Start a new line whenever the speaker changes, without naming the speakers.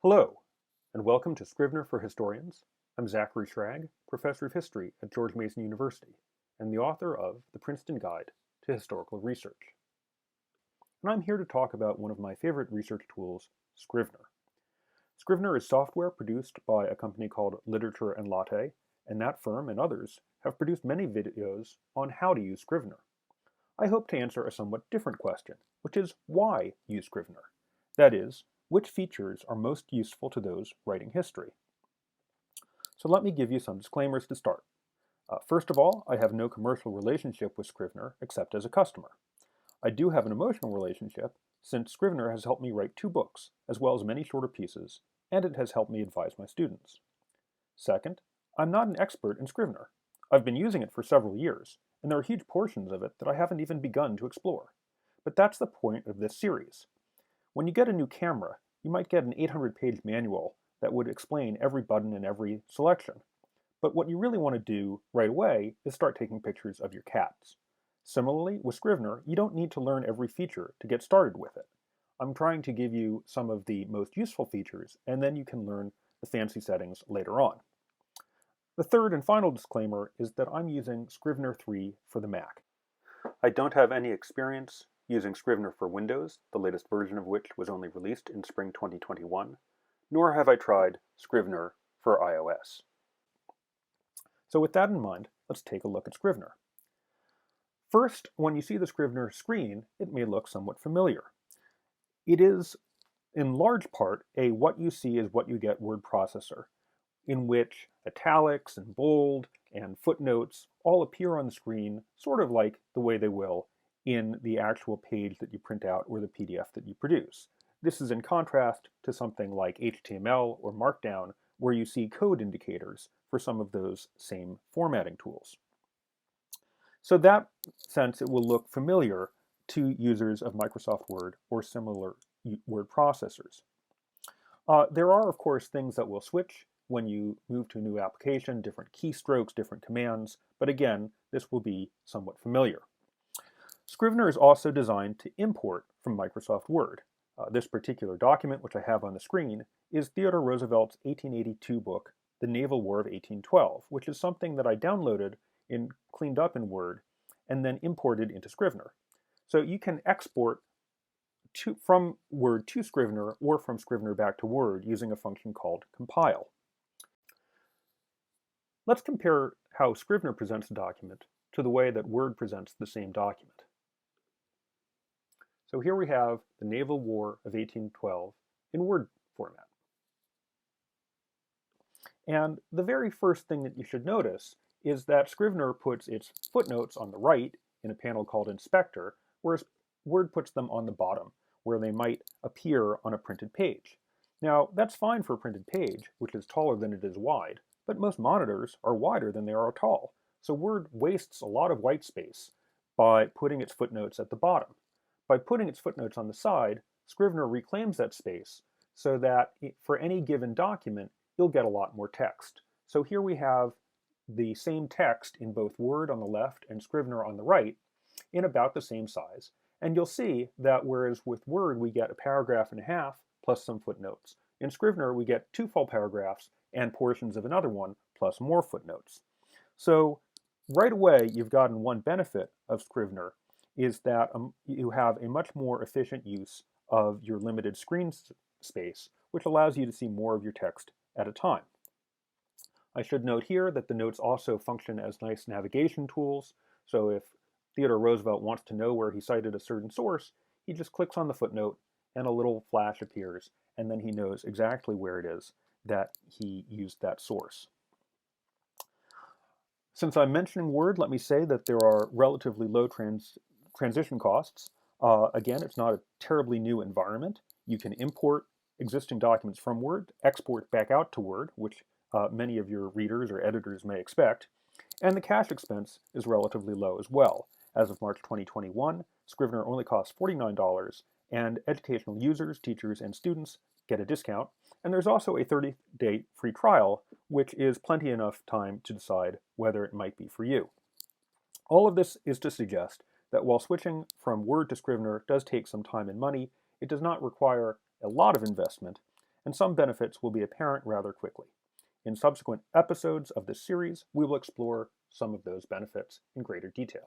Hello, and welcome to Scrivener for Historians. I'm Zachary Schrag, Professor of History at George Mason University, and the author of The Princeton Guide to Historical Research. And I'm here to talk about one of my favorite research tools, Scrivener. Scrivener is software produced by a company called Literature and Latte, and that firm and others have produced many videos on how to use Scrivener. I hope to answer a somewhat different question, which is why use Scrivener? That is, which features are most useful to those writing history? So let me give you some disclaimers to start. First of all, I have no commercial relationship with Scrivener except as a customer. I do have an emotional relationship since Scrivener has helped me write 2 books, as well as many shorter pieces, and it has helped me advise my students. Second, I'm not an expert in Scrivener. I've been using it for several years, and there are huge portions of it that I haven't even begun to explore. But that's the point of this series. When you get a new camera, you might get an 800-page manual that would explain every button and every selection. But what you really want to do right away is start taking pictures of your cats. Similarly, with Scrivener, you don't need to learn every feature to get started with it. I'm trying to give you some of the most useful features, and then you can learn the fancy settings later on. The third and final disclaimer is that I'm using Scrivener 3 for the Mac. I don't have any experience using Scrivener for Windows, the latest version of which was only released in spring 2021, nor have I tried Scrivener for iOS. So with that in mind, let's take a look at Scrivener. First, when you see the Scrivener screen, it may look somewhat familiar. It is, in large part, a what you see is what you get word processor, in which italics and bold and footnotes all appear on the screen, sort of like the way they will in the actual page that you print out or the PDF that you produce. This is in contrast to something like HTML or Markdown, where you see code indicators for some of those same formatting tools. So that sense, it will look familiar to users of Microsoft Word or similar word processors. There are, of course, things that will switch when you move to a new application, different keystrokes, different commands, but again, this will be somewhat familiar. Scrivener is also designed to import from Microsoft Word. This particular document, which I have on the screen, is Theodore Roosevelt's 1882 book, The Naval War of 1812, which is something that I downloaded and cleaned up in Word and then imported into Scrivener. So you can export from Word to Scrivener or from Scrivener back to Word using a function called compile. Let's compare how Scrivener presents a document to the way that Word presents the same document. So here we have the Naval War of 1812 in Word format. And the very first thing that you should notice is that Scrivener puts its footnotes on the right in a panel called Inspector, whereas Word puts them on the bottom, where they might appear on a printed page. Now, that's fine for a printed page, which is taller than it is wide, but most monitors are wider than they are tall, so Word wastes a lot of white space by putting its footnotes at the bottom. By putting its footnotes on the side, Scrivener reclaims that space so that for any given document, you'll get a lot more text. So here we have the same text in both Word on the left and Scrivener on the right in about the same size. And you'll see that whereas with Word we get a paragraph and a half plus some footnotes, in Scrivener we get 2 full paragraphs and portions of another one plus more footnotes. So right away you've gotten one benefit of Scrivener is that you have a much more efficient use of your limited screen space, which allows you to see more of your text at a time. I should note here that the notes also function as nice navigation tools, so if Theodore Roosevelt wants to know where he cited a certain source, he just clicks on the footnote and a little flash appears, and then he knows exactly where it is that he used that source. Since I'm mentioning Word, let me say that there are relatively low transition costs. Again, it's not a terribly new environment. You can import existing documents from Word, export back out to Word, which many of your readers or editors may expect, and the cash expense is relatively low as well. As of March 2021, Scrivener only costs $49, and educational users, teachers, and students get a discount, and there's also a 30-day free trial, which is plenty enough time to decide whether it might be for you. All of this is to suggest that while switching from Word to Scrivener does take some time and money, it does not require a lot of investment, and some benefits will be apparent rather quickly. In subsequent episodes of this series, we will explore some of those benefits in greater detail.